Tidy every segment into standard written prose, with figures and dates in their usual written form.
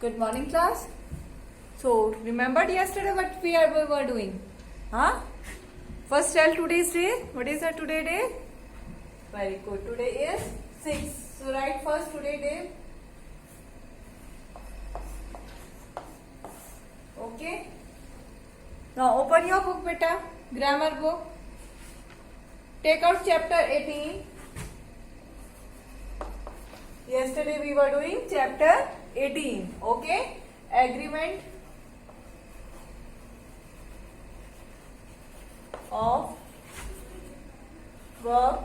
Good morning, class. So, remembered yesterday what we were doing? Huh? First tell today's day. What is the today day? Very good. Today is 6. So, write first today day. Okay. Now, open your book, beta. Grammar book. Take out chapter 18. Yesterday we were doing chapter 18. Okay. Agreement of verb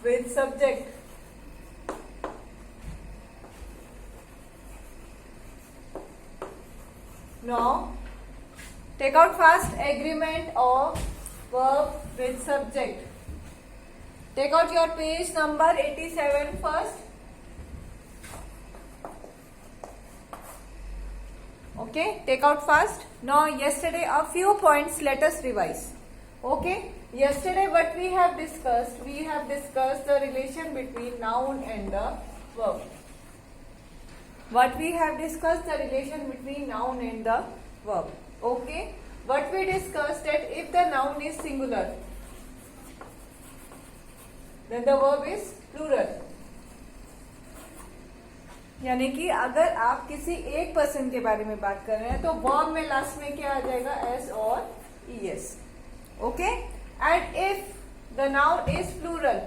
with subject. Now, take out fast agreement of verb with subject. Take out your page number 87 first. Okay, take out fast. Now, yesterday a few points let us revise. Okay, yesterday what we have discussed the relation between noun and the verb. What we have discussed the relation between noun and the verb. Okay, what we discussed that if the noun is singular, then the verb is plural. यानी कि अगर आप किसी एक person के बारे में बात कर रहे हैं तो वर्ब में लास्ट में क्या आ जाएगा, एस और ES. Okay, and if the noun is plural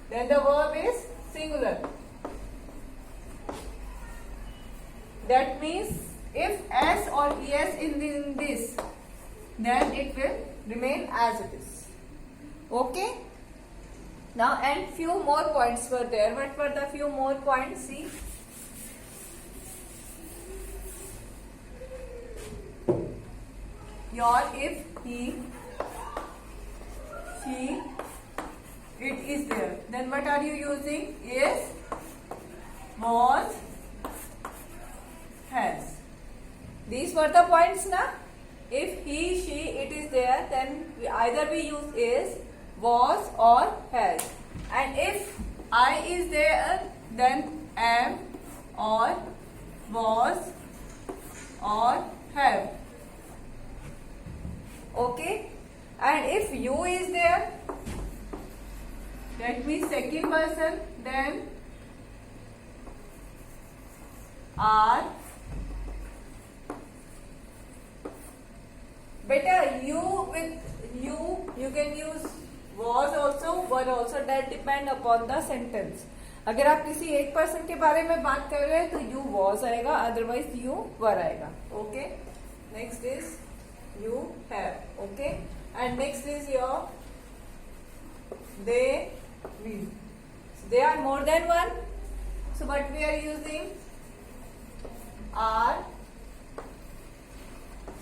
then the verb is singular. That means if S और ES in this then it will remain as it is. Okay. Now, and few more points were there. What were the few more points? See. Your if, he, she, it is there. Then what are you using? Is, was, has. These were the points, na? If he, she, it is there, then either we use is, was or has. And if I is there, then am or was or have. Okay, and if you is there, that means second person, then are. Better you with you can use was also, were also. That depend upon the sentence. अगर आप किसी एक person के बारे में बात कर रहे हैं तो you was आएगा, अदरवाइज you were आएगा. Okay. Next is you have. Okay. And next is your they, we. So they are more than one. So what we are using? Are,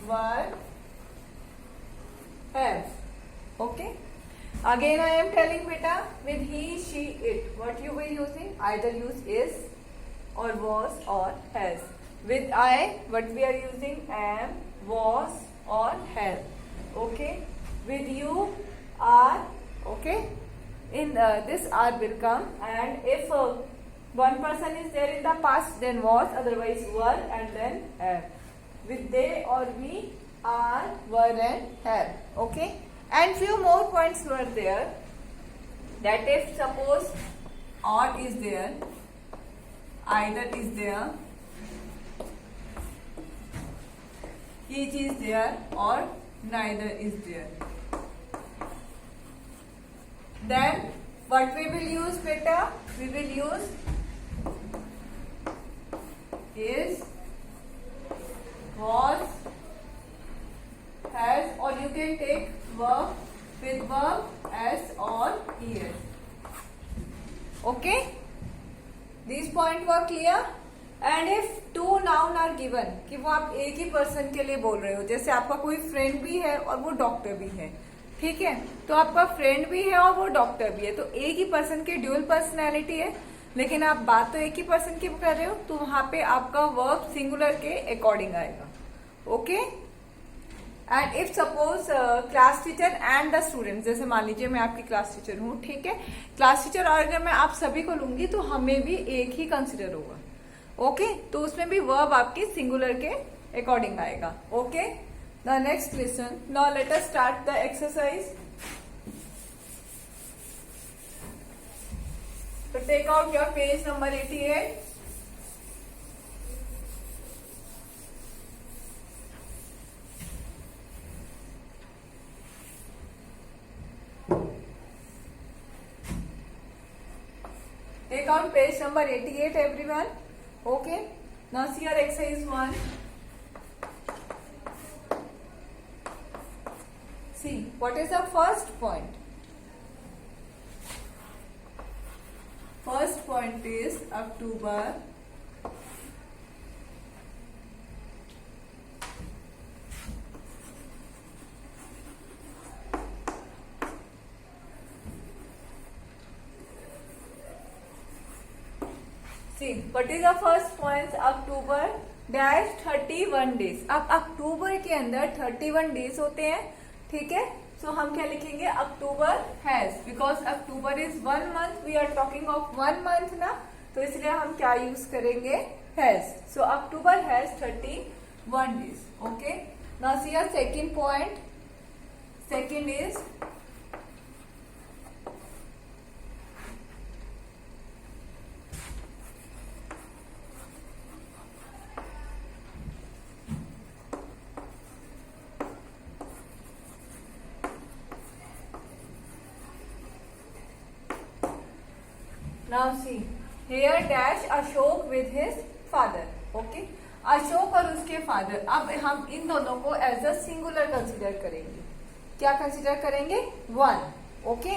were, have. Okay. Again I am telling beta, with he, she, it, what you will using? Either use is or was or has. With I, what we are using? Am, was or have. Okay. With you, are. Okay. In this are will come, and if one person is there in the past, then was, otherwise were, and then have. With they or we, are, were and have. Okay. And few more points were there, that if suppose or is there, either is there, each is there, or neither is there, then what we will use, beta? We will use is, was, has, or you can take verb with verb as or es. Okay. These points were clear. And if two noun are given, कि वो आप एक ही person के लिए बोल रहे हो, जैसे आपका कोई फ्रेंड भी है और वो डॉक्टर भी है, ठीक है, तो आपका फ्रेंड भी है और वो डॉक्टर भी है, तो एक ही पर्सन की ड्यूअल पर्सनैलिटी है, लेकिन आप बात तो एक ही पर्सन की कर रहे हो, तो वहां पे आपका वर्ब सिंगुलर के अकॉर्डिंग आएगा. Okay. And if suppose class teacher and the student, जैसे मान लीजिए मैं आपकी क्लास टीचर हूँ, ठीक है, क्लास टीचर और अगर मैं आप सभी को लूंगी तो हमें भी एक ही कंसिडर होगा, ओके तो उसमें भी वर्ब आपकी सिंगुलर के अकॉर्डिंग आएगा, okay. The next listen, now let us start the exercise. तो take out your page number 88। Take out page number 88, everyone. Okay. Now see your exercise 1. See, what is the first point? First point is October. See, what is the first point? October dash 31 days. अब अक्टूबर के अंदर 31 days होते हैं, ठीक है। सो हम क्या लिखेंगे? October has, because October is 1 month, we are talking of 1 month ना, तो इसलिए हम क्या यूज करेंगे? Has. So October has 31 days, okay. Now see your second point. Second is Now see, here dash Ashok with his father, okay? Ashok और उसके father, अब हम इन दोनों को एज अ सिंगुलर कंसिडर करेंगे। क्या कंसिडर करेंगे? 1, ओके,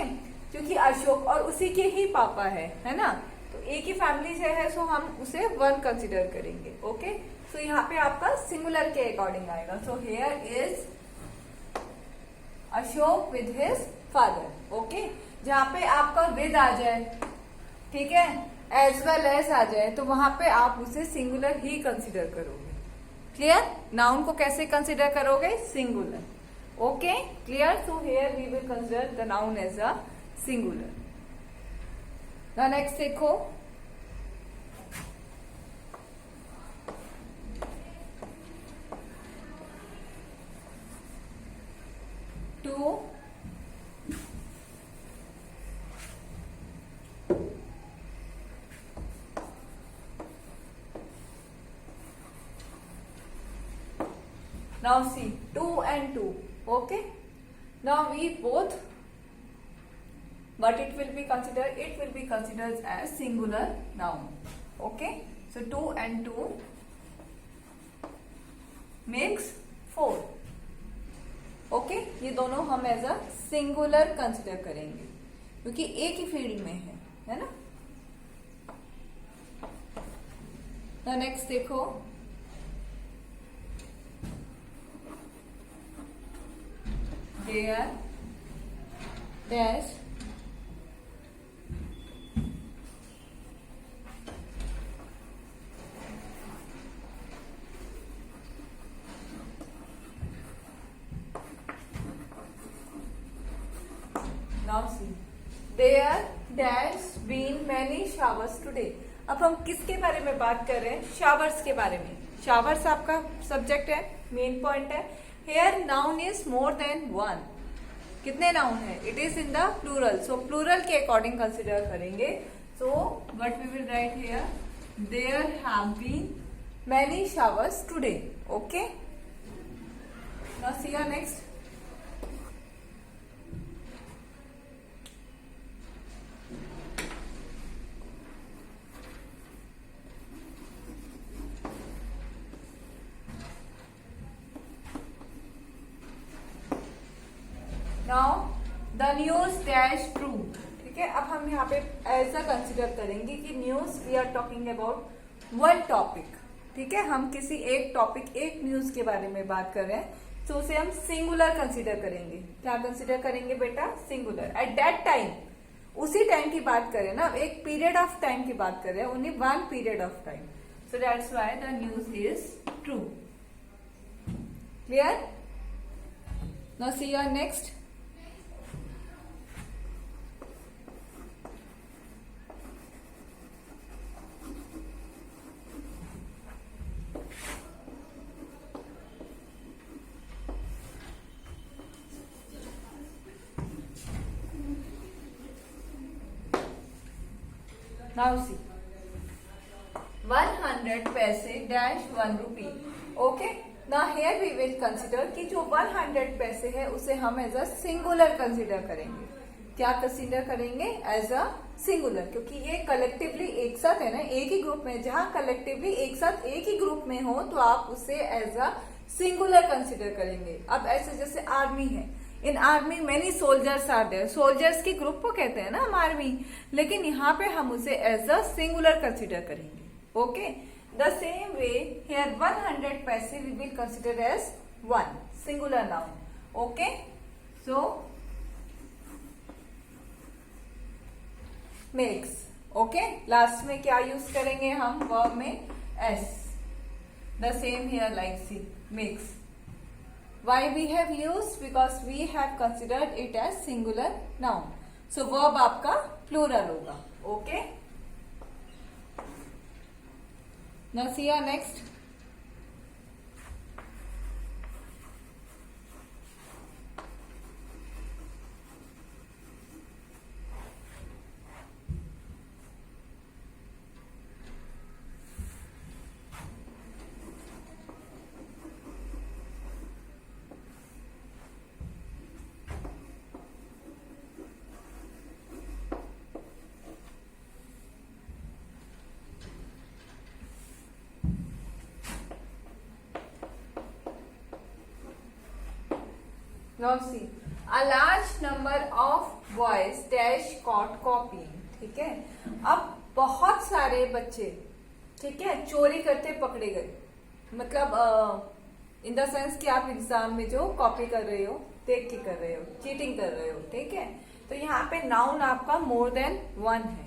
क्योंकि अशोक और उसी के ही पापा है ना, तो एक ही फैमिली से है, सो हम उसे 1 कंसिडर करेंगे, ओके। सो यहाँ पे आपका सिंगुलर के अकॉर्डिंग आएगा। So here is Ashok with his father, okay. जहाँ पे आपका विद आ जाए, ठीक है, एज वेल एज आ जाए, तो वहां पे आप उसे सिंगुलर ही कंसिडर करोगे। क्लियर? नाउन को कैसे कंसिडर करोगे? Singular, okay, clear. So here we will consider the noun as a singular. The next देखो, to Now see, 2 and 2, okay. Now we both, but it will be considered as singular noun, okay. So 2 and 2 makes 4, okay. ये दोनों हम as a singular consider करेंगे क्योंकि एक ही field में है ना। नेक्स्ट देखो, there dash now see, there dash been many showers today। अब हम किसके बारे में बात कर रहे हैं? शावर्स के बारे में। शावर्स आपका सब्जेक्ट है, मेन पॉइंट है। Here noun is more than 1। कितने नाउन है? It is in the plural, so plural के अकॉर्डिंग कंसिडर करेंगे। So what we will write here, there have been many showers today, okay. Now see your next, now the news dash true, ठीक है। अब हम यहाँ पे ऐसा consider करेंगे कि news we are talking about 1 topic, ठीक है। हम किसी एक टॉपिक, एक न्यूज के बारे में बात कर रहे हैं, तो उसे हम सिंगुलर कंसिडर करेंगे। क्या कंसिडर करेंगे बेटा? सिंगुलर। एट दैट टाइम, उसी टाइम की बात करें ना, एक पीरियड ऑफ टाइम की बात कर रहे हैं, only 1 period of time, so that's why the news is true. Clear? Now see your next. Now see, 100 पैसे dash 1 rupee. Okay. Now here we will consider कि जो 100 पैसे है उसे हम एज अ सिंगुलर कंसिडर करेंगे. क्या कंसिडर करेंगे? एज अ सिंगुलर, क्योंकि ये कलेक्टिवली एक साथ है ना, एक ही ग्रुप में. जहां कलेक्टिवली एक साथ एक ही ग्रुप में हो तो आप उसे एज अ सिंगुलर कंसिडर करेंगे. अब ऐसे जैसे आर्मी है, in army many soldiers are there. Soldiers के ग्रुप को कहते हैं ना हम आर्मी, लेकिन यहाँ पे हम उसे एज अ सिंगुलर कंसिडर करेंगे. Okay. The same way here 100 पैसे we will consider as one singular noun. Okay. So makes. Okay. Last में क्या यूज करेंगे हम? वर्ब में s. The same here like see makes. Why we have used? Because we have considered it as singular noun. So verb आपका plural होगा. Okay. Now see your next. Now see, a large number of boys dash caught copying. ठीक है. अब बहुत सारे बच्चे, ठीक है, चोरी करते पकड़े गए. मतलब इन द सेंस कि आप एग्जाम में जो कॉपी कर रहे हो, देख के कर रहे हो, चीटिंग कर रहे हो. ठीक है. तो यहाँ पे नाउन आपका मोर देन वन है.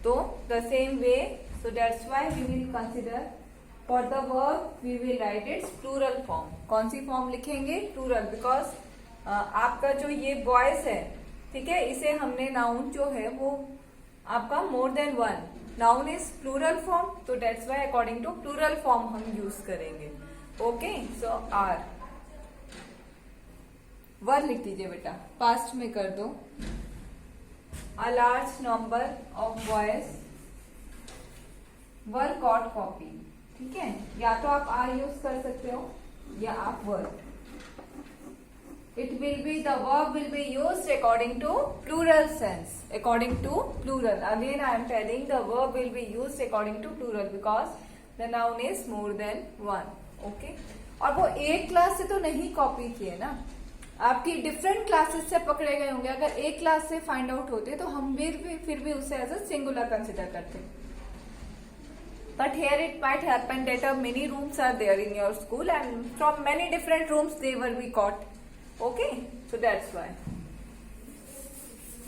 तो the same way, so that's why we will consider for the verb we will write its plural form. कौन सी फॉर्म लिखेंगे? प्लूरल. बिकॉज आपका जो ये बॉयज है, ठीक है, इसे हमने नाउन जो है वो आपका more than one. Noun is plural form, तो that's why according to plural form हम यूज करेंगे. ओके. So are. वर लिख दीजिए बेटा, पास्ट में कर दो. A large number of boys were caught copy. ठीक है. या तो आप आर यूज कर सकते हो या आप वर. It will be, the verb will be used according to plural sense. According to plural. Again I am telling the verb will be used according to plural because the noun is more than one. Okay. और वो एक class से तो नहीं copy किए ना, आपकी different classes से पकड़े गए होंगे. अगर एक क्लास से फाइंड आउट होते तो हम फिर भी उसे एज अ सिंगुलर कंसिडर करते. But here it might happen that many rooms are there in your school and from many different rooms they will be caught. Okay, so that's why.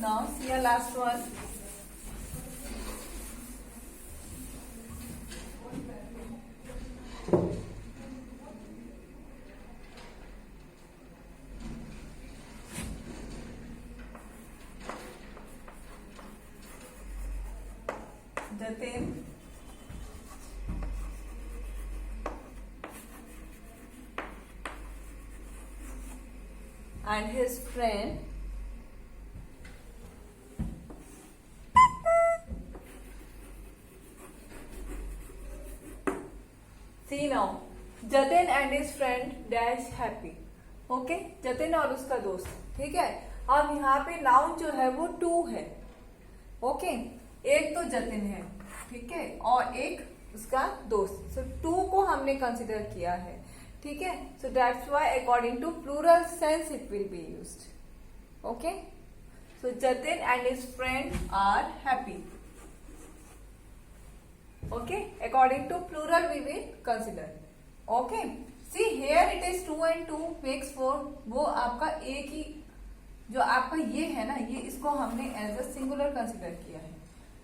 Now see your last one. Jatin and his friend see now, Jatin and his friend dash happy. Okay. Jatin और उसका दोस्त. ठीक है. अब यहाँ पे noun जो है वो टू है. ओके. एक तो जतिन है, ठीक है, और एक उसका दोस्त. सो टू को हमने कंसिडर किया है. ठीक है. So that's why according to plural sense it will be used. Okay. So Jatin and his friend are happy. Okay. According to plural we will consider. Okay. See here it is 2 and 2 makes 4. वो आपका एक ही जो आपका ये है ना, ये इसको हमने एज अ सिंगुलर कंसिडर किया है.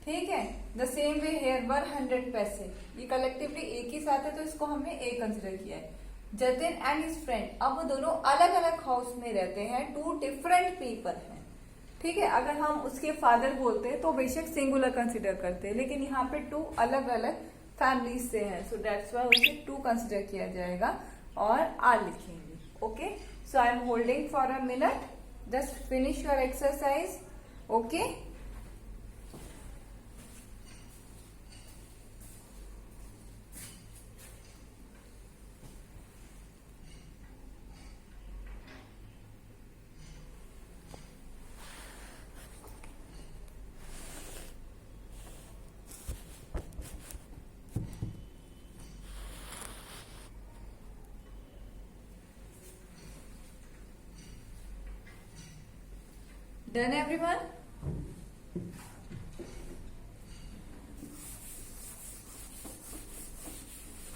ठीक है. द सेम वे हेयर 100 पैसे, ये कलेक्टिवली एक ही साथ है तो इसको हमने एक कंसिडर किया है. जतिन एंड हिज फ्रेंड, अब वो दोनों अलग अलग हाउस में रहते हैं, टू डिफरेंट पीपल हैं, ठीक है। अगर हम उसके फादर बोलते हैं तो बेशक सिंगुलर कंसिडर करते हैं, लेकिन यहाँ पे टू अलग अलग फैमिलीज से हैं, सो दैट्स वाई उसे टू कंसिडर किया जाएगा और आर लिखेंगे। Okay, so I am holding for a minute, just finish your exercise. Okay, done everyone?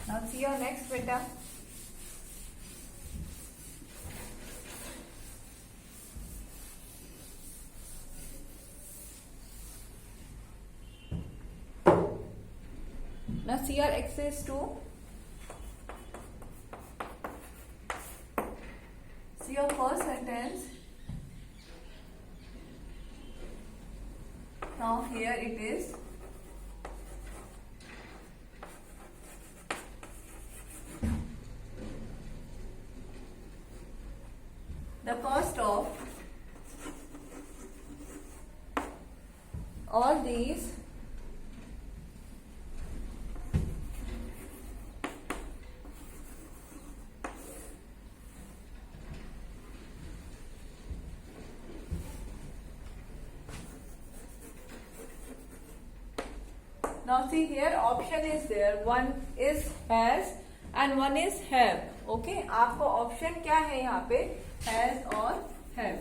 Now see your next beta. Now see your exercise 2. See your first sentence. Now here it is. The cost of all these now see here option is there, one is has and one is have. Okay, आपको option क्या है यहाँ पे, has और have,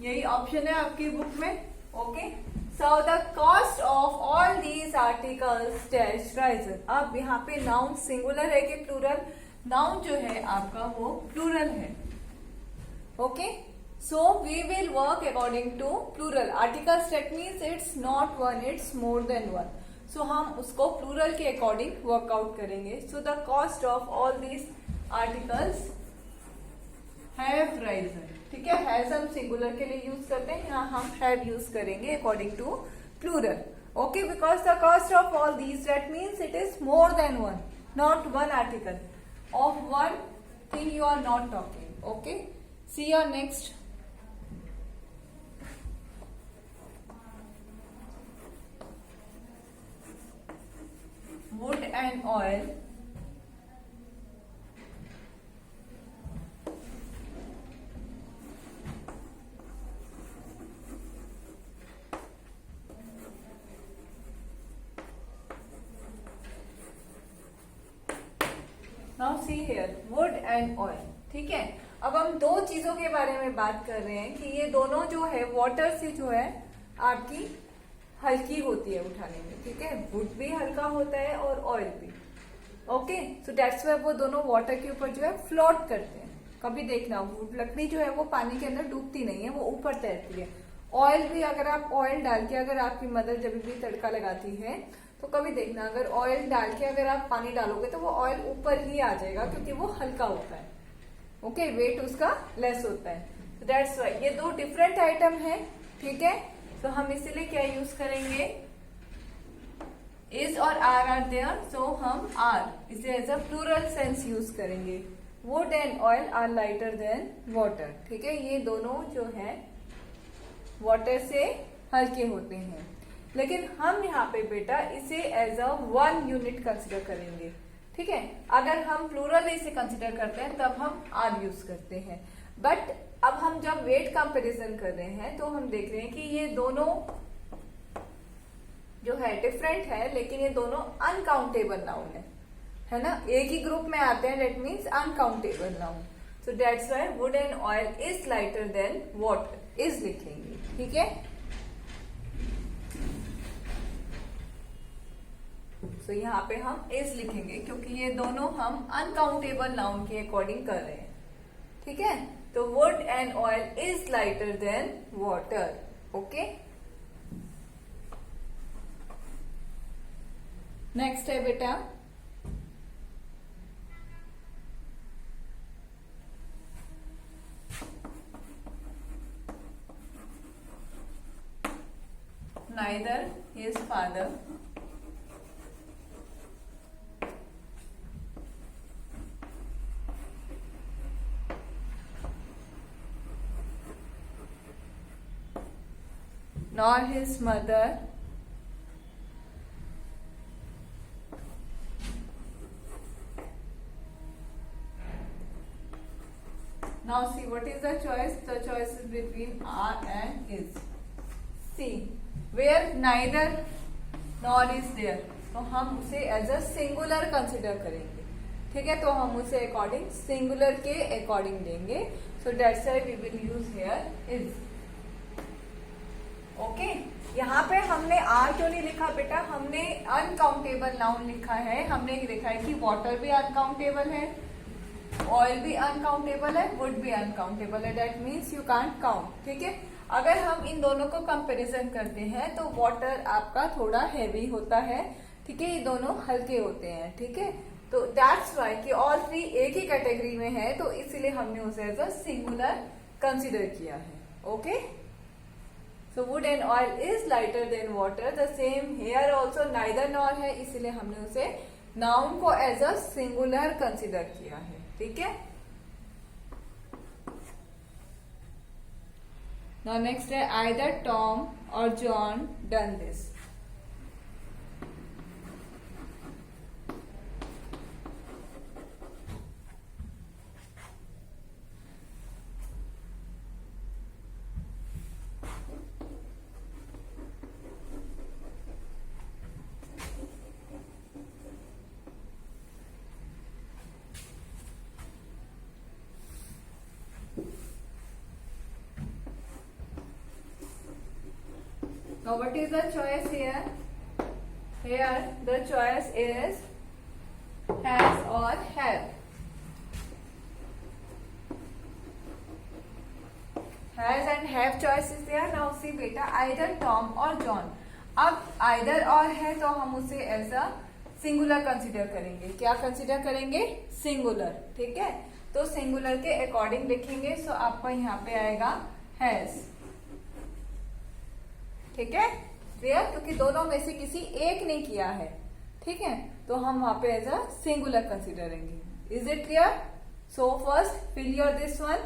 यही option है आपकी book में। Okay, so the cost of all these articles dash Ryzen. अब यहाँ पे नाउन सिंगुलर है कि प्लूरल, नाउन जो है आपका वो प्लूरल है। Okay, so we will work according to plural articles, that means it's not one, it's more than one, so हम उसको plural के according workout करेंगे। so the cost of all these articles have risen, ठीक है। has हम singular के लिए use करते हैं, यहाँ हम have use करेंगे according to plural। okay, because the cost of all these, that means it is more than one, not one article, of one thing you are not talking। okay, see your next। wood and oil, now see here wood and oil, ठीक है। अब हम दो चीजों के बारे में बात कर रहे हैं कि ये दोनों जो है वाटर से जो है आपकी हल्की होती है उठाने में, ठीक है। वुड भी हल्का होता है और ऑयल भी। ओके, सो दैट्स वाई वो दोनों वाटर के ऊपर जो है फ्लोट करते हैं। कभी देखना वुड लकड़ी जो है वो पानी के अंदर डूबती नहीं है, वो ऊपर तैरती है। ऑयल भी अगर आप ऑयल डाल के, अगर आपकी मदर जब भी तड़का लगाती है तो कभी देखना अगर ऑयल डाल के अगर आप पानी डालोगे तो वो ऑयल ऊपर ही आ जाएगा, क्योंकि वो हल्का होता है। ओके, वेट उसका लेस होता है। सो दैट्स वाई ये दो डिफरेंट आइटम है, ठीक है। तो हम इसीलिए क्या यूज करेंगे, इज और आर देयर, सो हम आर इसे as a plural sense use करेंगे। Wood and oil are lighter than water, ठीक है। ये दोनों जो है वाटर से हल्के होते हैं, लेकिन हम यहाँ पे बेटा इसे as a one unit consider करेंगे, ठीक है। अगर हम प्लूरल इसे कंसिडर करते हैं तब हम आर यूज करते हैं, बट अब हम जब वेट कंपैरिजन कर रहे हैं तो हम देख रहे हैं कि ये दोनों जो है डिफरेंट है, लेकिन ये दोनों अनकाउंटेबल नाउन है ना, एक ही ग्रुप में आते हैं, that means uncountable noun. So that's why would and oil is lighter than water, is लिखेंगे, ठीक है। तो यहाँ पे हम इज लिखेंगे क्योंकि ये दोनों हम अनकाउंटेबल नाउन के अकॉर्डिंग कर रहे हैं, ठीक है। तो would and oil is lighter than water. Okay, next है बेटा neither his father nor his mother now see what is the choice. The choice is between are and is. See where neither nor is there, तो हम उसे as a singular consider करेंगे. ठीक है, तो हम उसे अकॉर्डिंग सिंगुलर के अकॉर्डिंग लेंगे. So that's why we will use here is. Okay, यहाँ पे हमने आर क्यों नहीं लिखा बेटा? हमने अनकाउंटेबल नाउन लिखा है. हमने लिखा है कि वाटर भी अनकाउंटेबल है, ऑयल भी अनकाउंटेबल है, वुड भी अनकाउंटेबल है. That means you can't count. ठीक है, अगर हम इन दोनों को कंपैरिजन करते हैं तो वाटर आपका थोड़ा हैवी होता है. ठीक है, ये दोनों हल्के होते हैं. ठीक है, तो दैट्स वाई कि ऑल थ्री एक ही कैटेगरी में है, तो इसीलिए हमने उसे एज अ सिंगुलर कंसिडर किया है. Okay, so would and oil is lighter than water. The same here also neither nor है, इसीलिए हमने उसे नाउन को एज अ सिंगुलर कंसिडर किया है. ठीक है, नाउ नेक्स्ट है आइदर टॉम और John Donne this. Now what is the choice here? Here the choice is has or have. Has and have choice is there. Now see बेटा, either Tom or John. अब either और है तो हम उसे as a singular consider करेंगे. क्या consider करेंगे? सिंगुलर. ठीक है, तो सिंगुलर के अकॉर्डिंग लिखेंगे. सो आपका यहाँ पे आएगा हैज. ठीक है, क्लियर? क्योंकि दोनों में से किसी एक ने किया है. ठीक है, तो हम वहां पे एज अ सिंगुलर कंसिडर करेंगे. Is it clear? So first fill your this one.